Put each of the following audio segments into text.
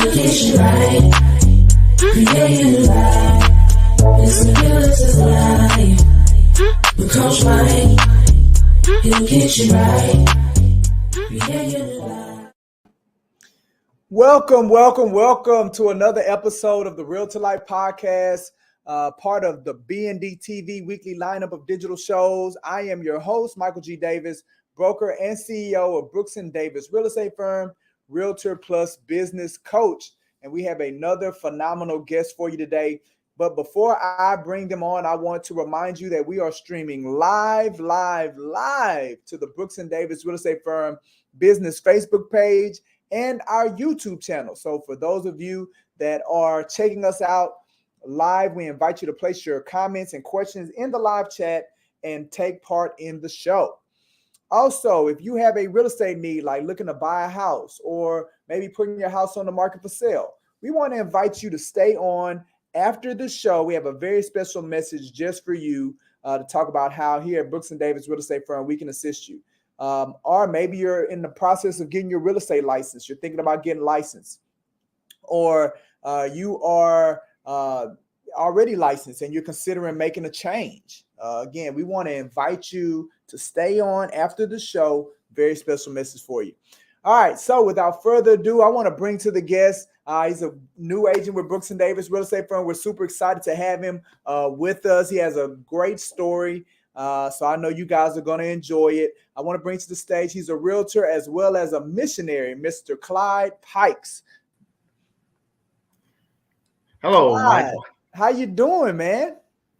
Communication right. Creating life. It's the realtor's life. With Coach Mike, he'll get you right. Creating life. Welcome to another episode of the Realtor Life Podcast, part of the B&D TV weekly lineup of digital shows. I am your host, Michael G. Davis, broker and CEO of Brooks & Davis Real Estate Firm, Realtor Plus Business Coach. And we have another phenomenal guest for you today. But before I bring them on, I want to remind you that we are streaming live to the Brooks & Davis Real Estate Firm business Facebook page and our YouTube channel. So for those of you that are checking us out live, we invite you to place your comments and questions in the live chat and take part in the show. Also, if you have a real estate need, like looking to buy a house or maybe putting your house on the market for sale, we want to invite you to stay on after the show. We have a very special message just for you to talk about how here at Brooks & Davis Real Estate Firm, we can assist you. Or maybe you're in the process of getting your real estate license. You're thinking about getting licensed, or you are already licensed and you're considering making a change. Again, we want to invite you to stay on after the show. Very special message for you. All right. So without further ado, I want to bring to the guest. He's a new agent with Brooks & Davis Real Estate Firm. We're super excited to have him with us. He has a great story. So I know you guys are going to enjoy it. I want to bring to the stage, he's a realtor as well as a missionary, Mr. Clyde Pikes. Hello, Clyde, Michael. how you doing, man?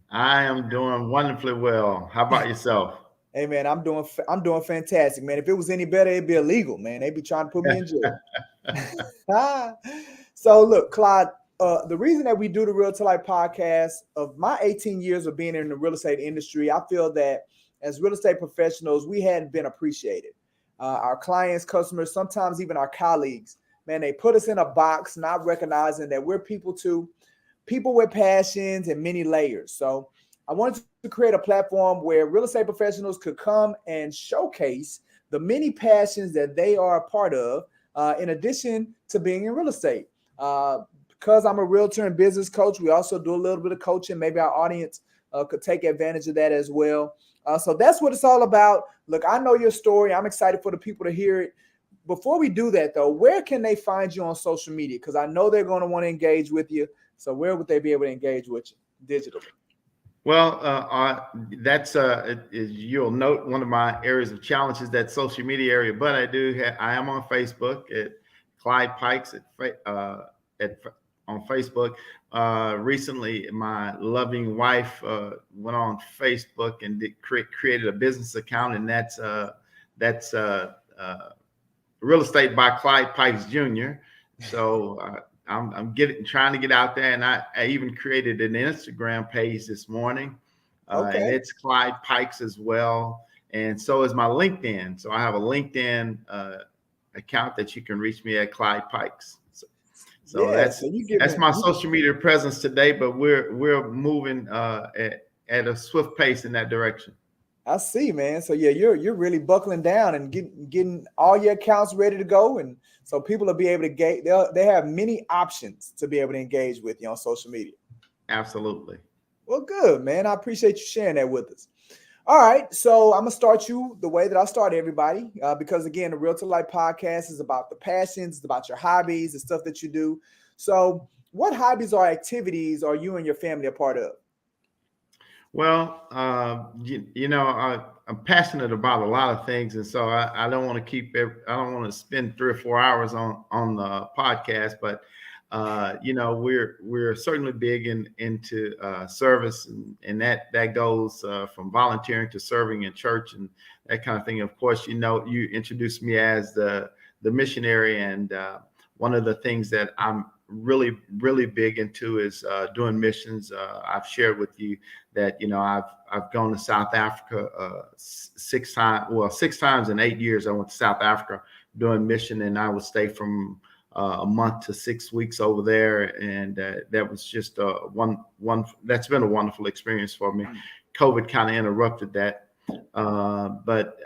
I am doing wonderfully well. How about yourself? Hey, man, I'm doing fantastic, man. If it was any better, it'd be illegal, man. They'd be trying to put me in jail. So look, Clyde, the reason that we do the Realtor Life Podcast, of my 18 years of being in the real estate industry, I feel that as real estate professionals, we hadn't been appreciated. Our clients, customers, sometimes even our colleagues, man, they put us in a box, not recognizing that we're people too, people with passions and many layers. So I wanted to create a platform where real estate professionals could come and showcase the many passions that they are a part of, in addition to being in real estate. Because I'm a realtor and business coach, we also do a little bit of coaching. Maybe our audience could take advantage of that as well. So that's what it's all about. Look, I know your story. I'm excited for the people to hear it. Before we do that, though, where can they find you on social media? Because I know they're going to want to engage with you. So where would they be able to engage with you digitally? Well, you'll note, one of my areas of challenge is that social media area, but I am on Facebook at Clyde Pikes on Facebook. Recently, my loving wife went on Facebook and created a business account, and that's Real Estate by Clyde Pikes Jr. So I'm trying to get out there, and I even created an Instagram page this morning. Okay. And it's Clyde Pikes as well, and so is my LinkedIn. So I have a LinkedIn account that you can reach me at Clyde Pikes. So that's my social media presence today, but we're moving at a swift pace in that direction. I see, man. So yeah, you're really buckling down and getting all your accounts ready to go, and so people will be able to they have many options to be able to engage with you on social media. Absolutely. Well, good, man. I appreciate you sharing that with us. All right, so I'm gonna start you the way that I start everybody, because again, the Realtor Life Podcast is about the passions, it's about your hobbies, the stuff that you do. So, what hobbies or activities are you and your family a part of? Well, I'm passionate about a lot of things, and so I don't want to spend 3 or 4 hours on the podcast, but we're certainly big into service, and that goes from volunteering to serving in church and that kind of thing. Of course, you introduced me as the missionary, and one of the things that I'm really, really big into is doing missions. I've shared with you that, I've gone to South Africa 6 times. Well, 6 times in 8 years, I went to South Africa doing mission, and I would stay from a month to 6 weeks over there. And that was just that's been a wonderful experience for me. COVID kind of interrupted that. but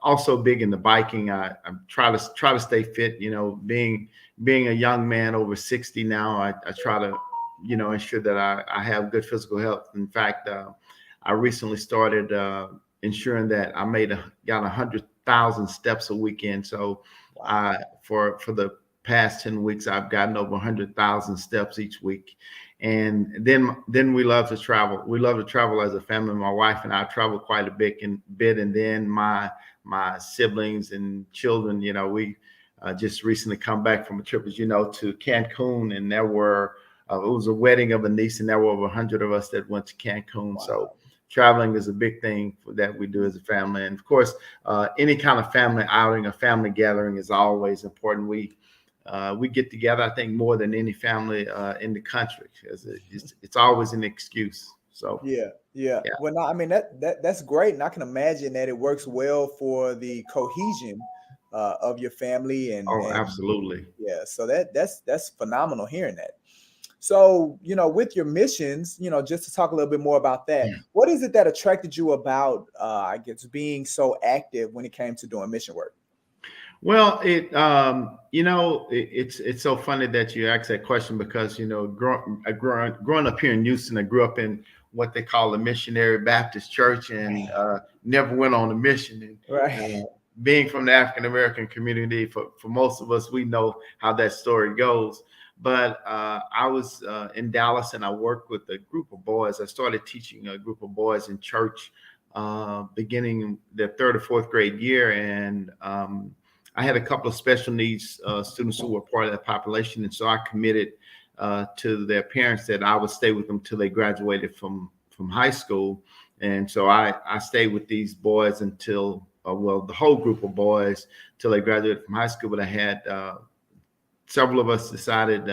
also big into biking. I try to stay fit. You know, being a young man over 60 now, I try to, you know, ensure that I have good physical health. In fact, I recently started ensuring that I got 100,000 steps a weekend. So for the past 10 weeks, I've gotten over 100,000 steps each week. And then we love to travel. We love to travel as a family. My wife and I travel quite a bit, and then my siblings and children, you know, we just recently come back from a trip, as you know, to Cancun, and there were it was a wedding of a niece, and there were over 100 of us that went to Cancun. Wow. So traveling is a big thing that we do as a family. And of course, any kind of family outing or family gathering is always important. We get together, I think, more than any family in the country, because it's always an excuse. So yeah. Well, no, I mean that's great, and I can imagine that it works well for the cohesion of your family. And absolutely. Yeah, so that's phenomenal hearing that. So, you know, with your missions, you know, just to talk a little bit more about that, what is it that attracted you about, I guess, being so active when it came to doing mission work? Well, you know, it's so funny that you asked that question, because, you know, growing up here in Houston, I grew up in what they call the Missionary Baptist Church, and never went on a mission. And being from the African American community, for most of us, we know how that story goes. But I was in Dallas, and I worked with a group of boys. I started teaching a group of boys in church beginning the 3rd or 4th grade year. And I had a couple of special needs students who were part of that population. And so I committed to their parents that I would stay with them till they graduated from high school. And so I stayed with these boys until, the whole group of boys, till they graduated from high school. But I had several of us decided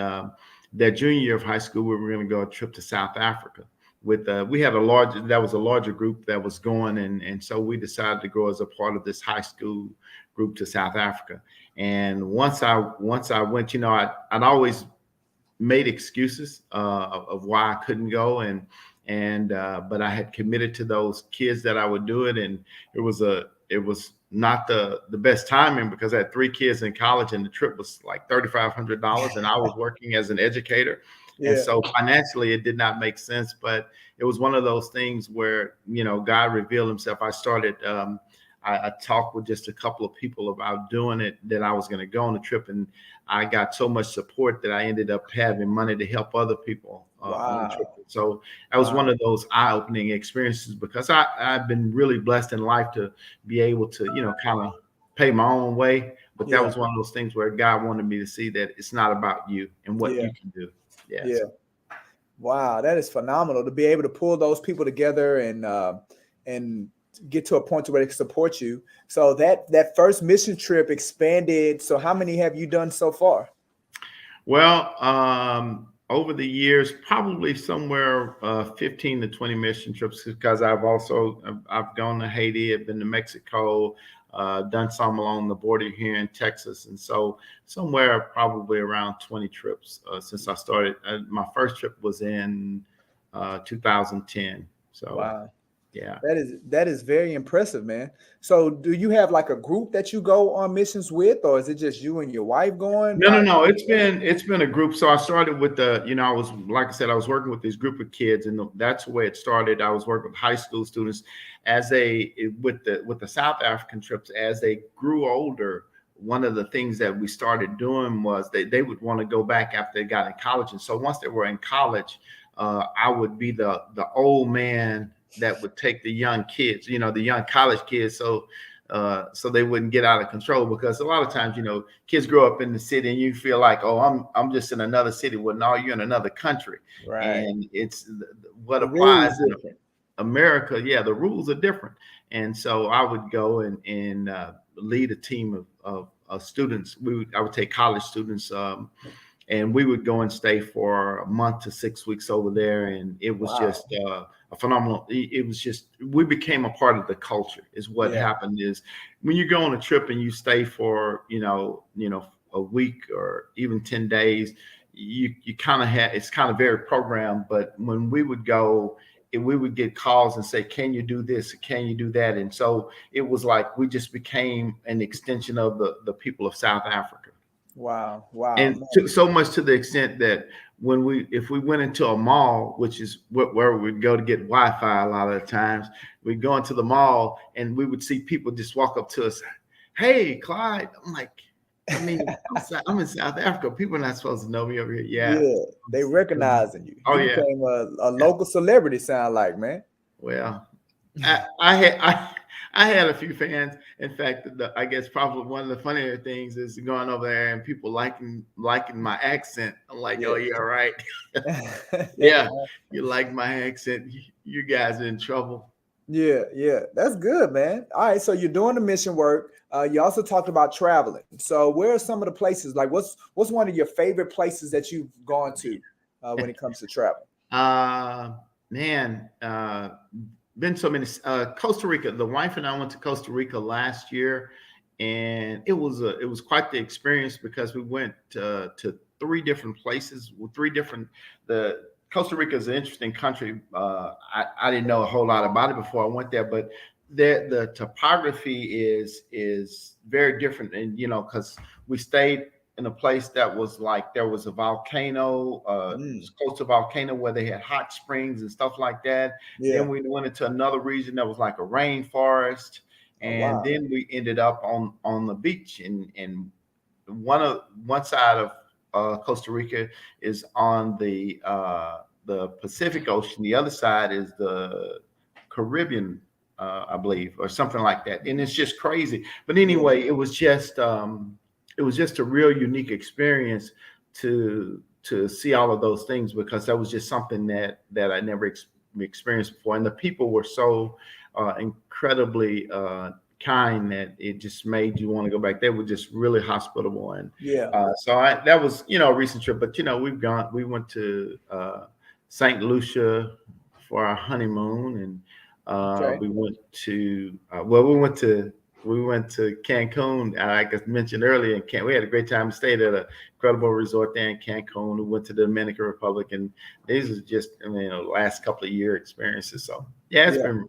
their junior year of high school, we were going to go a trip to South Africa. We had a larger group that was going, and so we decided to go as a part of this high school group to South Africa. And once I went, you know, I'd always made excuses of why I couldn't go, but I had committed to those kids that I would do it, and it was not the best timing, because I had 3 kids in college, and the trip was like $3,500, and I was working as an educator. And so financially it did not make sense, but it was one of those things where, you know, God revealed himself. I started, I talked with just a couple of people about doing it, that I was going to go on the trip, and I got so much support that I ended up having money to help other people on the trip. So that was one of those eye-opening experiences, because I've been really blessed in life to be able to, you know, kind of pay my own way. But that was one of those things where God wanted me to see that it's not about you and what you can do. Wow, that is phenomenal to be able to pull those people together and get to a point where they can support you. So that first mission trip expanded. So how many have you done so far? Well, over the years, probably somewhere 15 to 20 mission trips, because I've gone to Haiti, I've been to Mexico, done some along the border here in Texas. And so somewhere probably around 20 trips since I started. My first trip was in 2010. So wow. Yeah. That is very impressive, man. So do you have like a group that you go on missions with, or is it just you and your wife going? No. It's been a group. So I started with I was, like I said, I was working with this group of kids, and that's the way it started. I was working with high school students with the South African trips. As they grew older, one of the things that we started doing was they would want to go back after they got in college. And so once they were in college, I would be the old man that would take the young kids, the young college kids, so they wouldn't get out of control. Because a lot of times, kids grow up in the city and you feel like, oh, I'm just in another city. Well, no, you're in another country. Right. And it's what applies in America. Yeah, the rules are different. And so I would go and lead a team of students. I would take college students, and we would go and stay for a month to 6 weeks over there. And it was just a phenomenal. It was just, we became a part of the culture is what happened. Is when you go on a trip and you stay for, a week or even 10 days, you kind of it's kind of very programmed. But when we would go, we would get calls and say, can you do this? Can you do that? And so it was like we just became an extension of the people of South Africa. Wow. Wow. And so much to the extent that if we went into a mall, which is where we'd go to get Wi-Fi a lot of the times, we'd go into the mall and we would see people just walk up to us. Hey, Clyde. I'm like, I mean, I'm in South Africa. People are not supposed to know me over here. Yeah. They recognizing you. Oh, you yeah. became a local celebrity, sound like, man. Well, I had a few fans. In fact, I guess probably one of the funnier things is going over there and people liking my accent. I'm like, oh, yeah, right. Yeah, you like my accent. You guys are in trouble. Yeah. That's good, man. All right. So you're doing the mission work. You also talked about traveling. So where are some of the places? Like what's one of your favorite places that you've gone to when it comes to travel? Been so many. Costa Rica. The wife and I went to Costa Rica last year, and it was quite the experience because we went to 3 different places with 3 different. Costa Rica is an interesting country. I didn't know a whole lot about it before I went there, but the topography is very different, and because we stayed in a place that was like there was a volcano, close to a volcano where they had hot springs and stuff like that. Yeah. Then we went into another region that was like a rainforest, and then we ended up on the beach. And one side of Costa Rica is on the Pacific Ocean. The other side is the Caribbean, I believe, or something like that. And it's just crazy. But anyway, it was just a real unique experience to see all of those things, because that was just something that I never experienced before. And the people were so incredibly kind that it just made you want to go back. They were just really hospitable. And so that was, a recent trip. But, we went to St. Lucia for our honeymoon, and we went to we went to Cancun. Like I mentioned earlier, we had a great time. We stayed at an incredible resort there in Cancun. We went to the Dominican Republic, and these are just, last couple of year experiences. So it's been,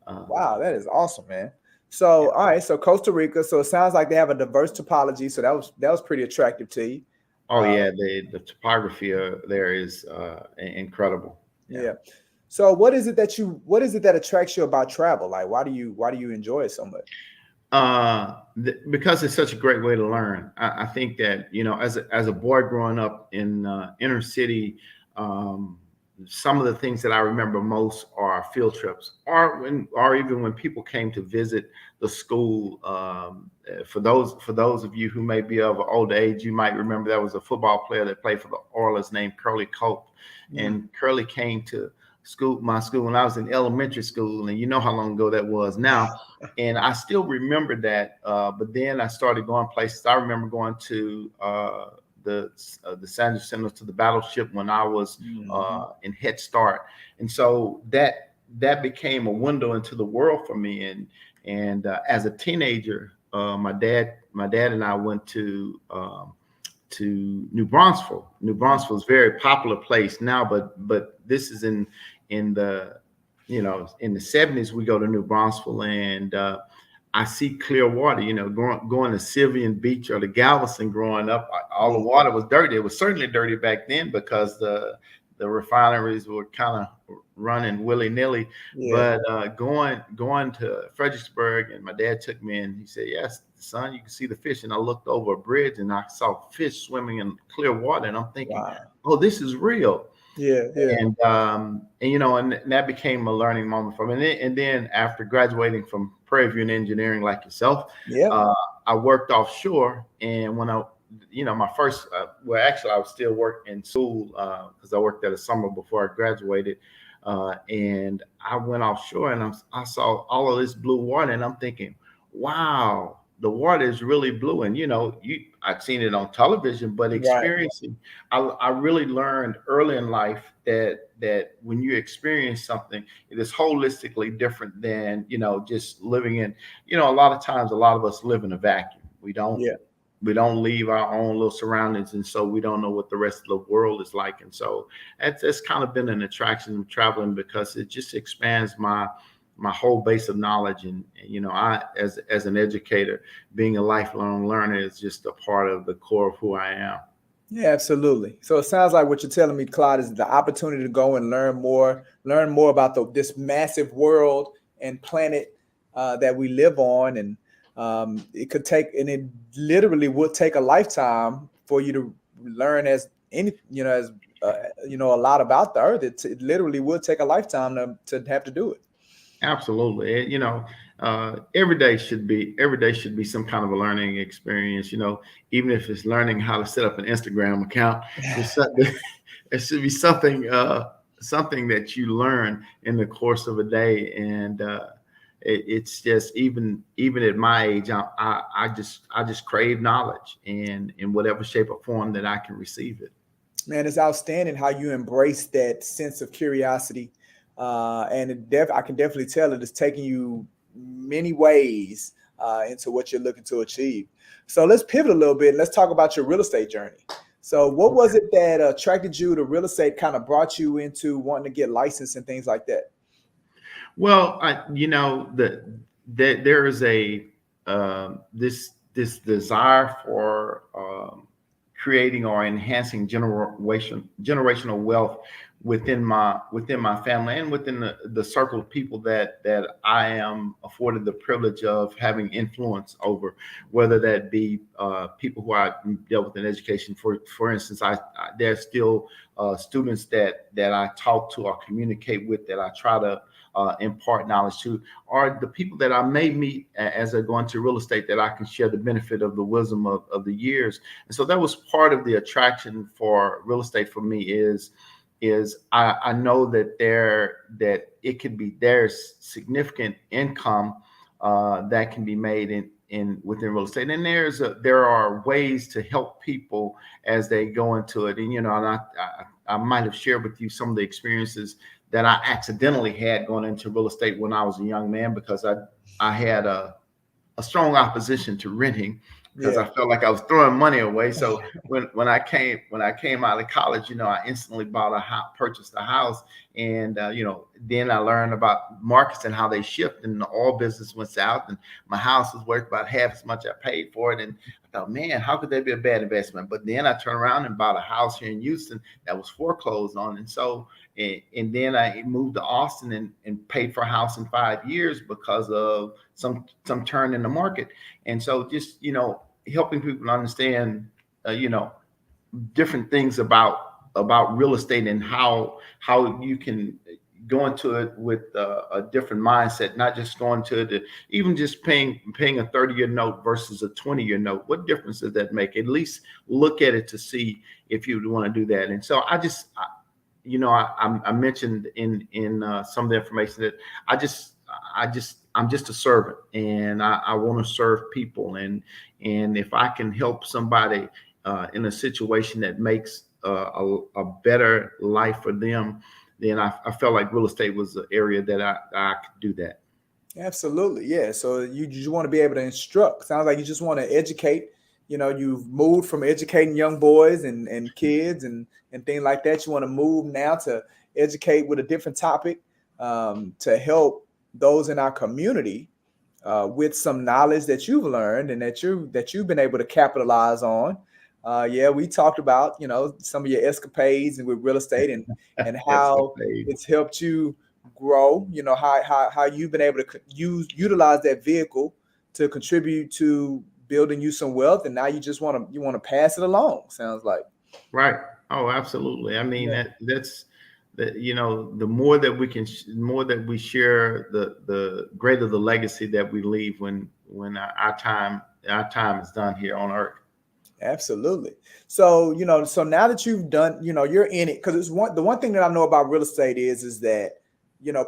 wow, that is awesome, man. So all right, so Costa Rica. So it sounds like they have a diverse topology. So that was pretty attractive to you. Oh yeah, the topography there is incredible. Yeah. So what is it that attracts you about travel? Like, why do you enjoy it so much? Because it's such a great way to learn. I think that, as a boy growing up in inner city, some of the things that I remember most are field trips, or even when people came to visit the school. For those of you who may be of an older age, you might remember there was a football player that played for the Oilers named Curly Cope, and Curly came to my school when I was in elementary school, and you know how long ago that was now. And I still remember that. But then I started going places. I remember going to the Sanders Center, to the Battleship when I was in Head Start, and so that became a window into the world for me. And as a teenager, my dad and I went to New Braunfels. New Braunfels is a very popular place now, but this is in the in the 70s. We go to New Braunfels, and I see clear water. Going to Sylvian Beach or the Galveston growing up, all the water was dirty. It was certainly dirty back then because the refineries were kind of running willy-nilly. But going to Fredericksburg, and my dad took me in. He said, "Yes, son, you can see the fish." And I looked over a bridge and I saw fish swimming in clear water, and I'm thinking, "Oh, this is real." And that became a learning moment for me. And then after graduating from Prairie View in engineering, like yourself, I worked offshore. And when my first, actually, I was still working in school because I worked there the summer before I graduated. And I went offshore, and I saw all of this blue water, and I'm thinking, wow, the water is really blue. And I'd seen it on television, but experiencing, I really learned early in life that when you experience something, it is holistically different than just living in. A lot of times, a lot of us live in a vacuum. We don't. leave our own little surroundings, and so we don't know what the rest of the world is like. And so that's kind of been an attraction of traveling, because it just expands my whole base of knowledge. And I, as an educator, being a lifelong learner is just a part of the core of who I am. Yeah, absolutely. So it sounds like what you're telling me, Clyde, is the opportunity to go and learn more about this massive world and planet that we live on. And it literally would take a lifetime for you to learn a lot about the earth. It literally would take a lifetime to have to do it. Absolutely. Every day should be some kind of a learning experience. Even if it's learning how to set up an Instagram account, it should be something that you learn in the course of a day. And it's just, even at my age, I just crave knowledge, and in whatever shape or form that I can receive it. Man, it's outstanding how you embrace that sense of curiosity. And I can definitely tell it is taking you many ways into what you're looking to achieve. So let's pivot a little bit and let's talk about your real estate journey. So what was it that attracted you to real estate, kind of brought you into wanting to get licensed and things like that? Well, there is this desire for creating or enhancing generational wealth within my family, and within the circle of people that I am afforded the privilege of having influence over, whether that be people who I dealt with in education. For instance, there's still students that I talk to or communicate with, that I try to impart knowledge to, or the people that I may meet as I go into real estate, that I can share the benefit of the wisdom of the years. And so that was part of the attraction for real estate for me, is I know that there's significant income that can be made within real estate, and there are ways to help people as they go into it. And I might have shared with you some of the experiences that I accidentally had going into real estate when I was a young man, because I had a strong opposition to renting, because I felt like I was throwing money away. So when I came out of college, I instantly purchased a house, and then I learned about markets and how they shift, and the oil business went south, and my house was worth about half as much I paid for it. And I thought, man, how could that be a bad investment? But then I turned around and bought a house here in Houston that was foreclosed on, and so. And then I moved to Austin and paid for a house in 5 years because of some turn in the market. And so just, helping people understand, different things about real estate, and how you can go into it with a different mindset, not just going to even just paying a 30-year note versus a 20-year note. What difference does that make? At least look at it to see if you want to do that. And so I mentioned in some of the information that I'm just a servant, and I want to serve people. And if I can help somebody in a situation that makes a better life for them, then I felt like real estate was an area that I could do that. Absolutely. Yeah. So you want to be able to instruct. Sounds like you just want to educate. You've moved from educating young boys and kids and things like that. You want to move now to educate with a different topic, to help those in our community with some knowledge that you've learned and that you've been able to capitalize on. We talked about, some of your escapades and with real estate and how it's helped you grow, how you've been able to utilize that vehicle to contribute to building you some wealth, and now you just want to pass it along. Sounds like. Right. Oh, absolutely. I mean, that's the more that we share, the greater the legacy that we leave when our time is done here on earth. Absolutely. So, so now that you've done, you're in it, because the one thing that I know about real estate is that,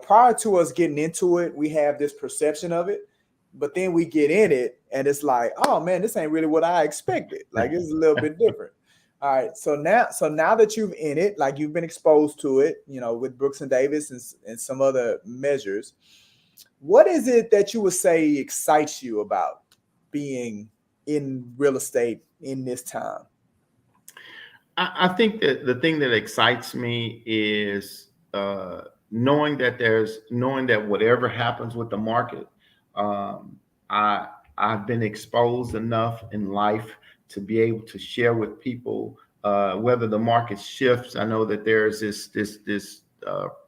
prior to us getting into it, we have this perception of it, but then we get in it and it's like, oh man, this ain't really what I expected. Like, it's a little bit different. All right. So now that you've in it, like you've been exposed to it, with Brooks and Davis and some other measures, what is it that you would say excites you about being in real estate in this time? I think that the thing that excites me is knowing that whatever happens with the market, um, I I've been exposed enough in life to be able to share with people whether the market shifts. I know that there's this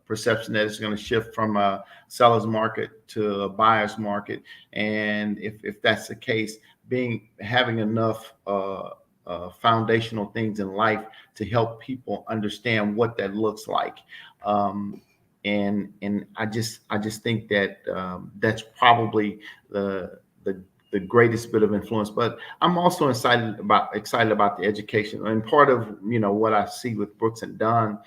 perception that it's going to shift from a seller's market to a buyer's market, and if that's the case, having enough foundational things in life to help people understand what that looks like. And I just think that that's probably the greatest bit of influence. But I'm also excited about the education, and part of what I see with Brooks and Dunn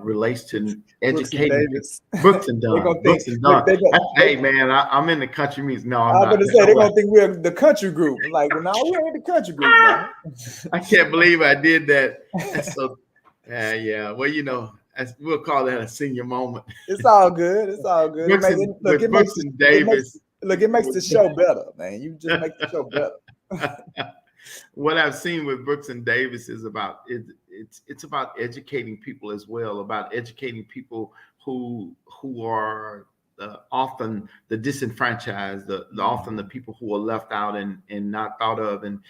relates to Brooks and educating Davis. Brooks and They're Dunn. gonna think, Brooks and look, Dunn. Hey man, I'm in the country music. No, I'm I'm not. gonna say they're No, gonna think we're the country group. I'm like, well, no, we ain't the country group now. I can't believe I did that. That's so, yeah. Well, we'll call that a senior moment. It's all good. It's all good. Brooks and, with Brooks and Davis. It makes the show better, man. You just make the show better. What I've seen with Brooks and Davis is it's about educating people as well, about educating people who are often the disenfranchised, the often the people who are left out and not thought of, and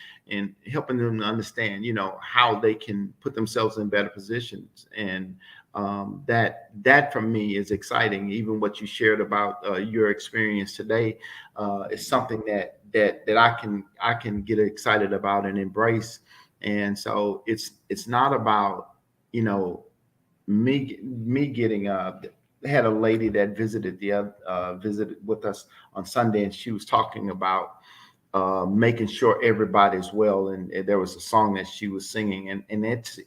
helping them to understand, how they can put themselves in better positions. And that for me is exciting. Even what you shared about your experience today is something that I can get excited about and embrace. And so it's not about me getting had a lady that visited with us on Sunday, and she was talking about making sure everybody's well, and there was a song that she was singing, and it's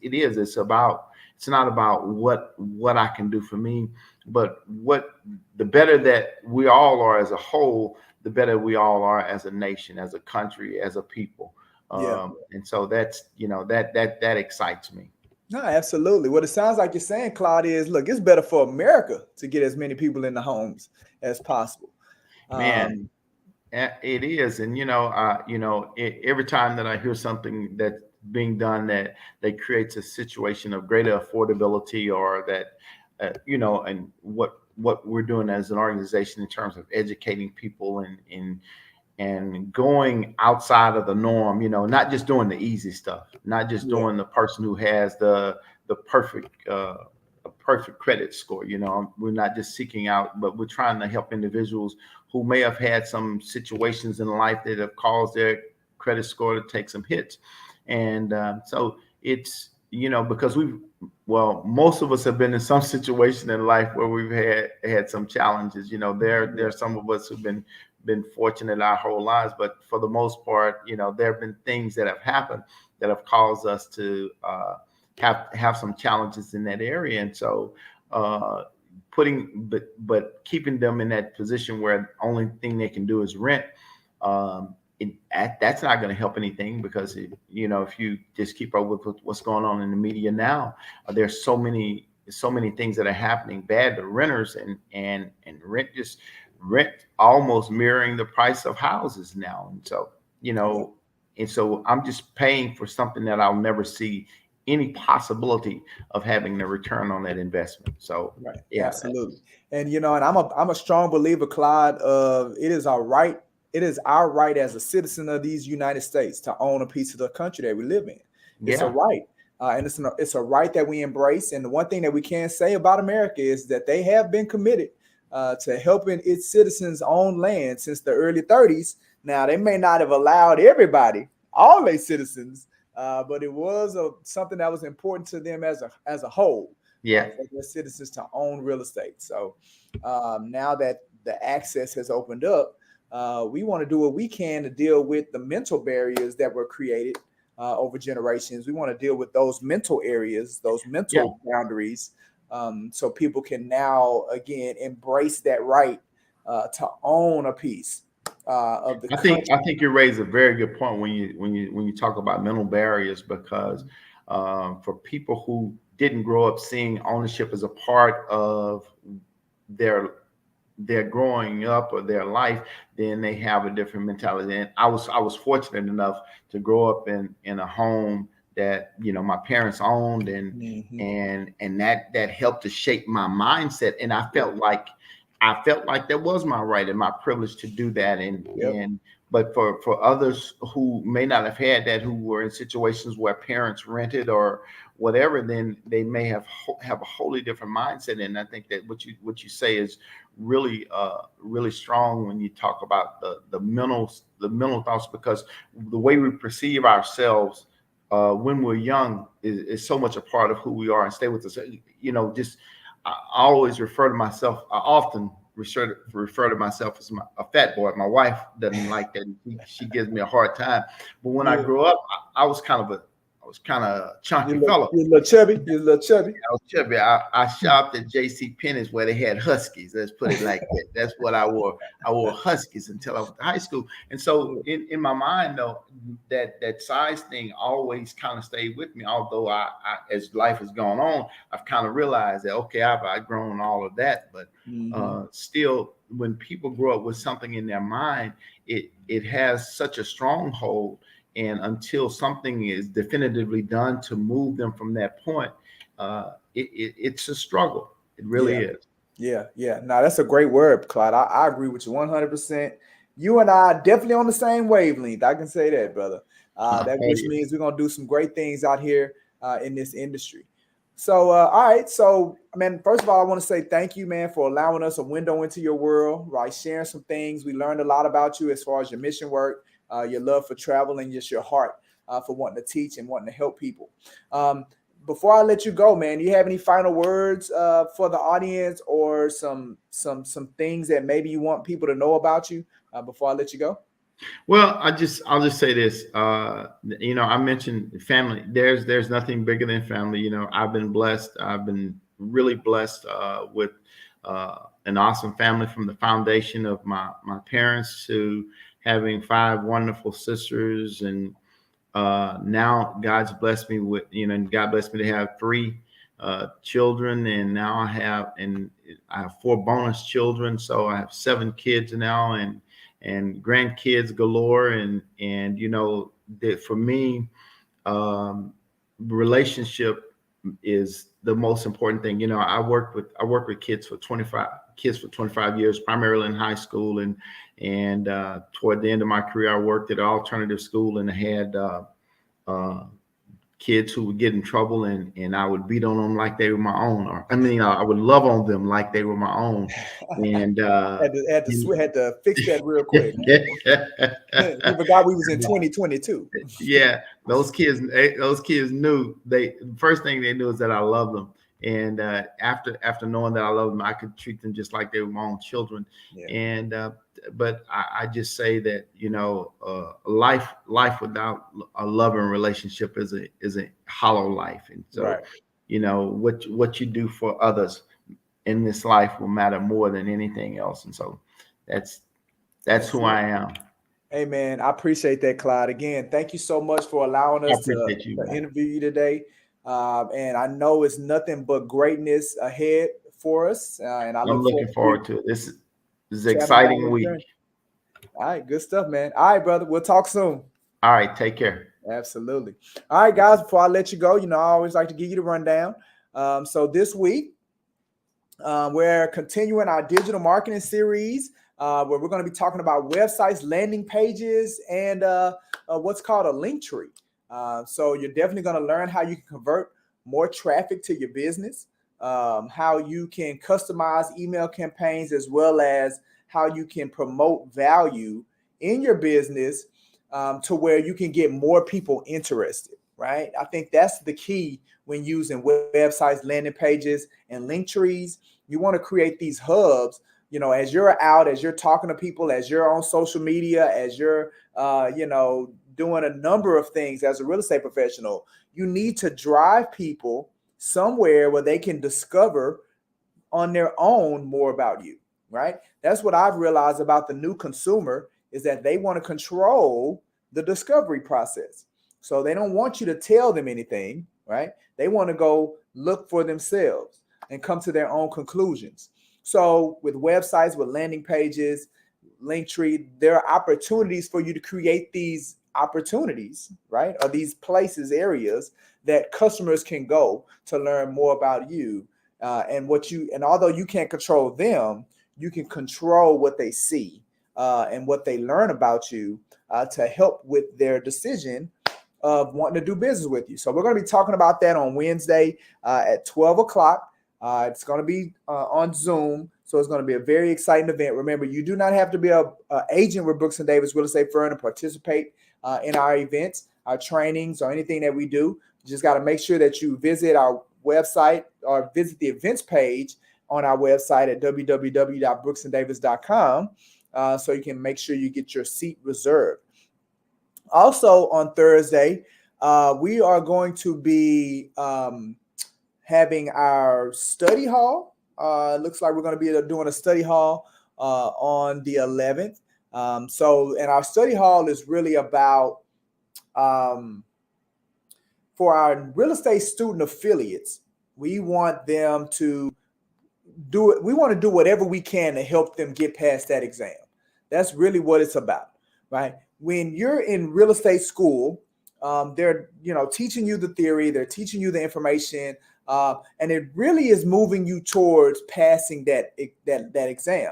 not about what I can do for me, but the better that we all are as a whole, the better we all are as a nation, as a country, as a people. And so that's that excites me. No, absolutely. What it sounds like you're saying, Clyde, is look, it's better for America to get as many people in the homes as possible. Man, it is. And every time that I hear something that's being done that creates a situation of greater affordability, or that and what we're doing as an organization in terms of educating people and going outside of the norm, not just doing the easy stuff, not just doing the person who has the perfect credit score. We're not just seeking out, but we're trying to help individuals who may have had some situations in life that have caused their credit score to take some hits. And so it's, because most of us have been in some situation in life where we've had some challenges. There are some of us who've been fortunate our whole lives, but for the most part, there have been things that have happened that have caused us to have some challenges in that area. And so keeping them in that position where the only thing they can do is rent, that's not going to help anything, because if you just keep up with what's going on in the media now, there's so many things that are happening bad to renters, and rent almost mirroring the price of houses now. And so and so I'm just paying for something that I'll never see any possibility of having the return on that investment. So absolutely. And and I'm a strong believer, Clyde, of it is our right as a citizen of these United States to own a piece of the country that we live in. It's a right. And it's a right that we embrace. And the one thing that we can say about America is that they have been committed to helping its citizens own land since the early 30s. Now, they may not have allowed everybody, all their citizens, but it was something that was important to them as a whole. For their citizens to own real estate. So now that the access has opened up, we want to do what we can to deal with the mental barriers that were created over generations. We want to deal with those mental areas, those mental boundaries, so people can now again embrace that right to own a piece of the country. I think you raise a very good point when you talk about mental barriers, because for people who didn't grow up seeing ownership as a part of their their growing up or their life, then they have a different mentality. And I was fortunate enough to grow up in a home that, you know, my parents owned, and that helped to shape my mindset. And I felt like that was my right and my privilege to do that. And but for others who may not have had that, who were in situations where parents rented or whatever, then they may have a wholly different mindset. And I think that what you say is really really strong when you talk about the mental thoughts, because the way we perceive ourselves when we're young is so much a part of who we are and stay with us. You know, just I always refer to myself. I often refer to myself as a fat boy. My wife doesn't like that. She gives me a hard time. But when I grew up, I was kind of a chunky fellow. You're a little chubby. You're a little chubby. I was chubby. I shopped at J.C. Penney's where they had Huskies. Let's put it like that. That's what I wore. I wore Huskies until I was in high school. And so in my mind, though, that size thing always kind of stayed with me. Although I as life has gone on, I've kind of realized that, okay, I've outgrown all of that. But still, when people grow up with something in their mind, it has such a stronghold. And until something is definitively done to move them from that point, it's a struggle. It really is. Yeah. No, that's a great word, Clyde. I agree with you 100%. You and I are definitely on the same wavelength. I can say that, brother. Which means we're going to do some great things out here in this industry. So, all right. So, man, first of all, I want to say thank you, man, for allowing us a window into your world, right? Sharing some things. We learned a lot about you as far as your mission work, your love for travel, and just your heart for wanting to teach and wanting to help people. Before I let you go, man, do you have any final words for the audience, or some things that maybe you want people to know about you before I let you go? Well, I'll just say this. You know, I mentioned family. There's nothing bigger than family. You know, I've been blessed. I've been really blessed with an awesome family, from the foundation of my parents to having 5 wonderful sisters, and now God's blessed me with, you know, God blessed me to have 3 children, and now I have 4 bonus children, so I have 7 kids now, and grandkids galore, and you know, that for me, relationship is the most important thing. You know, I work with kids for 25 years, primarily in high school, and toward the end of my career, I worked at an alternative school, and I had kids who would get in trouble, and I would beat on them like they were my own, or I would love on them like they were my own. And had to fix that real quick. We forgot we was in 2022. Yeah, those kids knew, the first thing they knew is that I loved them. And after knowing that I love them, I could treat them just like they were my own children. Yeah. And but I just say that, you know, life without a loving relationship is a hollow life. And so, you know, what you do for others in this life will matter more than anything else. And so that's who I am. Hey, man, I appreciate that, Clyde. Again, thank you so much for allowing us to interview you today. And I know it's nothing but greatness ahead for us. And I'm looking forward to it. This is an exciting week. All right, good stuff, man. All right, brother. We'll talk soon. All right, take care. Absolutely. All right, guys, before I let you go, you know, I always like to give you the rundown. So this week, we're continuing our digital marketing series, where we're going to be talking about websites, landing pages, and what's called a link tree. So you're definitely going to learn how you can convert more traffic to your business, how you can customize email campaigns, as well as how you can promote value in your business to where you can get more people interested, right? I think that's the key when using websites, landing pages, and link trees. You want to create these hubs, you know, as you're out, as you're talking to people, as you're on social media, as you're, you know, doing a number of things as a real estate professional. You need to drive people somewhere where they can discover on their own more about you, right? That's what I've realized about the new consumer, is that they want to control the discovery process. So they don't want you to tell them anything, right? They want to go look for themselves and come to their own conclusions. So with websites, with landing pages, Linktree, there are opportunities for you to create these opportunities, right? Or these places, areas that customers can go to learn more about you and what you, and although you can't control them, you can control what they see and what they learn about you to help with their decision of wanting to do business with you. So we're going to be talking about that on Wednesday at 12 o'clock. It's going to be on Zoom. So it's going to be a very exciting event. Remember, you do not have to be an agent with Brooks & Davis Real Estate Firm to participate in our events, our trainings, or anything that we do. You just got to make sure that you visit our website or visit the events page on our website at www.brooksanddavis.com so you can make sure you get your seat reserved. Also on Thursday, we are going to be having our study hall. It looks like we're going to be doing a study hall on the 11th. And our study hall is really about for our real estate student affiliates. We want them to do it. We want to do whatever we can to help them get past that exam. That's really what it's about, right? When you're in real estate school, they're teaching you the theory, they're teaching you the information, and it really is moving you towards passing that exam.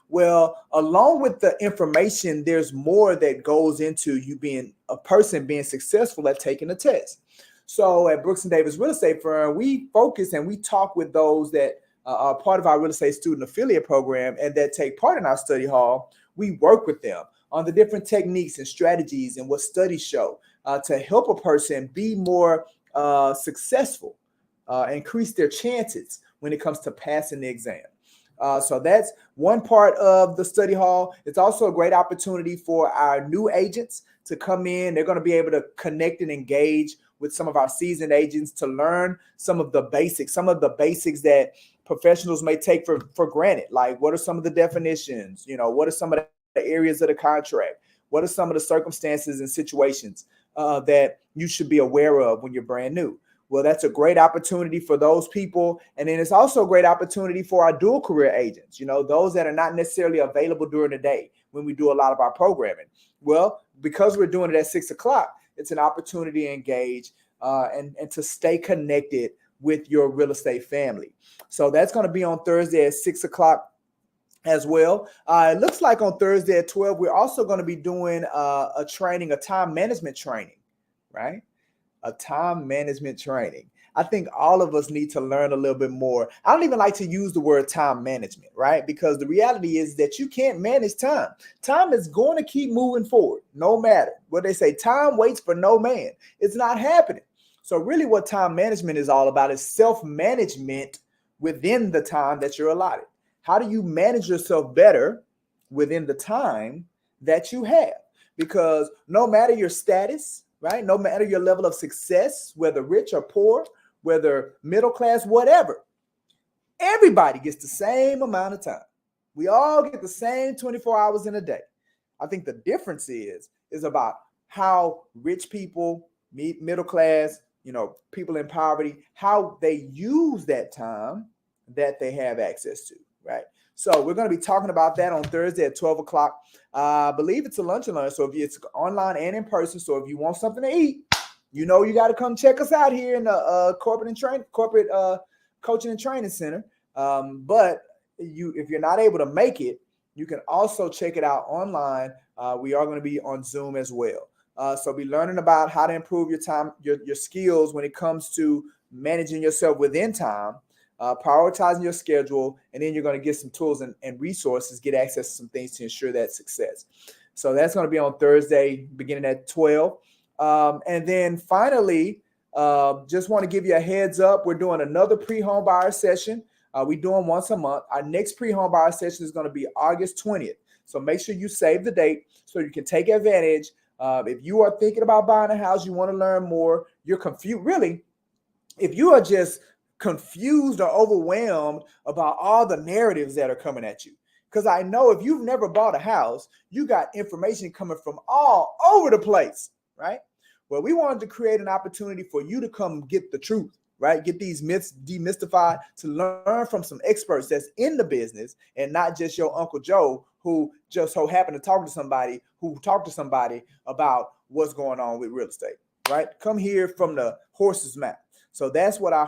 Well, along with the information, there's more that goes into you being a person being successful at taking the test. So at Brooks & Davis Real Estate Firm, we focus and we talk with those that are part of our real estate student affiliate program and that take part in our study hall. We work with them on the different techniques and strategies and what studies show to help a person be more successful, increase their chances when it comes to passing the exam. So that's one part of the study hall. It's also a great opportunity for our new agents to come in. They're going to be able to connect and engage with some of our seasoned agents to learn some of the basics that professionals may take for granted. Like, what are some of the definitions? What are some of the areas of the contract? What are some of the circumstances and situations that you should be aware of when you're brand new? Well, that's a great opportunity for those people. And then it's also a great opportunity for our dual career agents, those that are not necessarily available during the day when we do a lot of our programming. Well, because we're doing it at 6 o'clock, it's an opportunity to engage and to stay connected with your real estate family. So that's going to be on Thursday at 6 o'clock as well. It looks like on Thursday at 12, we're also going to be doing a time management training, right? A time management training. I think all of us need to learn a little bit more. I don't even like to use the word time management, right? Because the reality is that you can't manage time. Time is going to keep moving forward, no matter what they say. Time waits for no man. It's not happening. So really what time management is all about is self-management within the time that you're allotted. How do you manage yourself better within the time that you have? Because no matter your status, right? No matter your level of success, whether rich or poor, whether middle class, whatever, everybody gets the same amount of time. We all get the same 24 hours in a day. I think the difference is about how rich people, middle class, people in poverty, how they use that time that they have access to, right? So we're going to be talking about that on Thursday at 12 o'clock. I believe it's a lunch and learn. So if it's online and in person, so if you want something to eat, you got to come check us out here in the corporate coaching and training center. But if you're not able to make it, you can also check it out online. We are going to be on Zoom as well. So be learning about how to improve your time, your skills when it comes to managing yourself within time, prioritizing your schedule, and then you're going to get some tools and resources, get access to some things to ensure that success. So that's going to be on Thursday, beginning at 12. And then finally, just want to give you a heads up. We're doing another pre-home buyer session. We're doing once a month. Our next pre-home buyer session is going to be August 20th. So make sure you save the date so you can take advantage. If you are thinking about buying a house, you want to learn more, you're confused. Really, if you are just confused or overwhelmed about all the narratives that are coming at you, because I know if you've never bought a house, you got information coming from all over the place, right? Well, we wanted to create an opportunity for you to come get the truth, right? Get these myths demystified, to learn from some experts that's in the business and not just your Uncle Joe who just so happened to talk to somebody who talked to somebody about what's going on with real estate, right? Come hear from the horse's mouth. So that's what our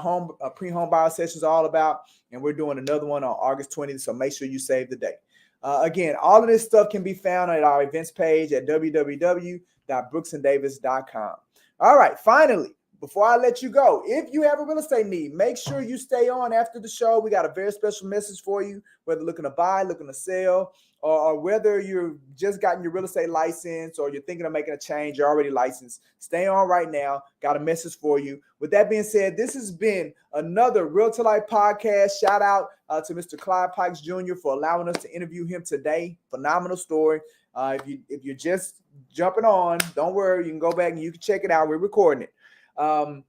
pre-home buyer session is all about. And we're doing another one on August 20th. So make sure you save the date. Again, all of this stuff can be found at our events page at www.brooksanddavis.com. All right, finally, before I let you go, if you have a real estate need, make sure you stay on after the show. We got a very special message for you, whether looking to buy, looking to sell, or whether you're just gotten your real estate license or you're thinking of making a change, you're already licensed. Stay on right now. Got a message for you. With that being said, this has been another Real to Life podcast. Shout out to Mr. Clyde Pikes Jr. for allowing us to interview him today. Phenomenal story. If you're just jumping on, don't worry. You can go back and you can check it out. We're recording it. I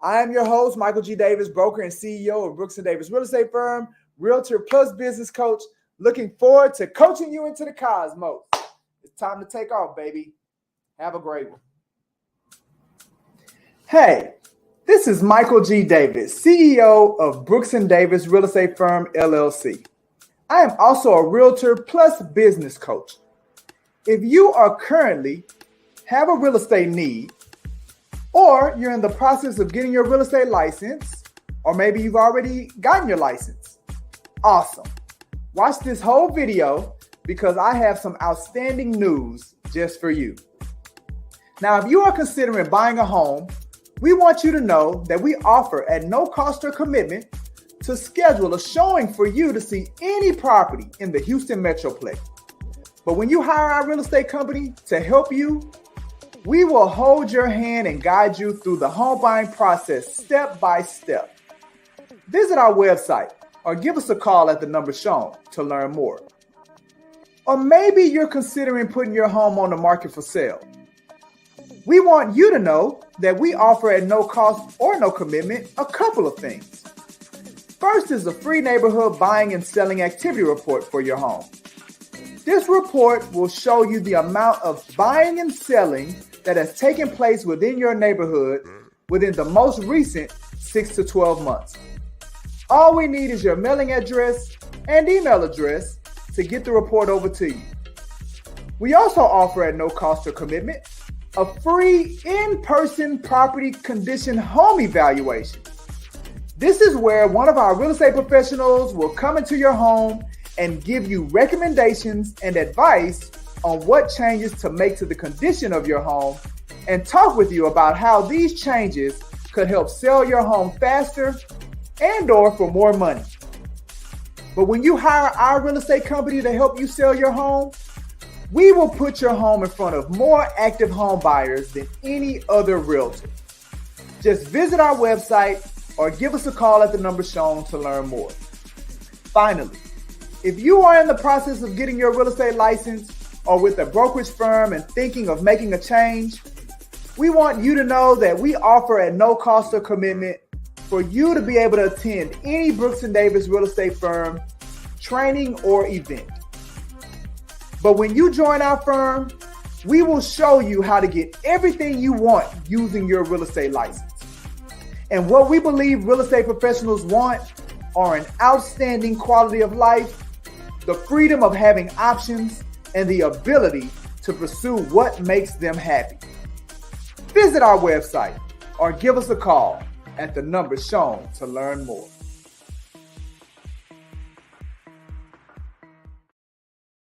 am your host, Michael G. Davis, broker and CEO of Brooks & Davis Real Estate Firm, Realtor plus business coach. Looking forward to coaching you into the cosmos. It's time to take off, baby. Have a great one. Hey, this is Michael G. Davis, CEO of Brooks & Davis Real Estate Firm, LLC. I am also a Realtor plus business coach. If you are currently have a real estate need, or you're in the process of getting your real estate license, or maybe you've already gotten your license, awesome. Watch this whole video because I have some outstanding news just for you. Now, if you are considering buying a home, we want you to know that we offer at no cost or commitment to schedule a showing for you to see any property in the Houston Metroplex. But when you hire our real estate company to help you, we will hold your hand and guide you through the home buying process step by step. Visit our website or give us a call at the number shown to learn more. Or maybe you're considering putting your home on the market for sale. We want you to know that we offer at no cost or no commitment a couple of things. First is a free neighborhood buying and selling activity report for your home. This report will show you the amount of buying and selling that has taken place within your neighborhood within the most recent 6 to 12 months. All we need is your mailing address and email address to get the report over to you. We also offer at no cost or commitment a free in-person property condition home evaluation. This is where one of our real estate professionals will come into your home and give you recommendations and advice on what changes to make to the condition of your home and talk with you about how these changes could help sell your home faster and or for more money. But when you hire our real estate company to help you sell your home, we will put your home in front of more active home buyers than any other realtor. Just visit our website or give us a call at the number shown to learn more. Finally, if you are in the process of getting your real estate license or with a brokerage firm and thinking of making a change, we want you to know that we offer at no cost or commitment for you to be able to attend any Brooks & Davis real estate firm training or event. But when you join our firm, we will show you how to get everything you want using your real estate license. And what we believe real estate professionals want are an outstanding quality of life, the freedom of having options, and the ability to pursue what makes them happy. Visit our website or give us a call at the number shown to learn more.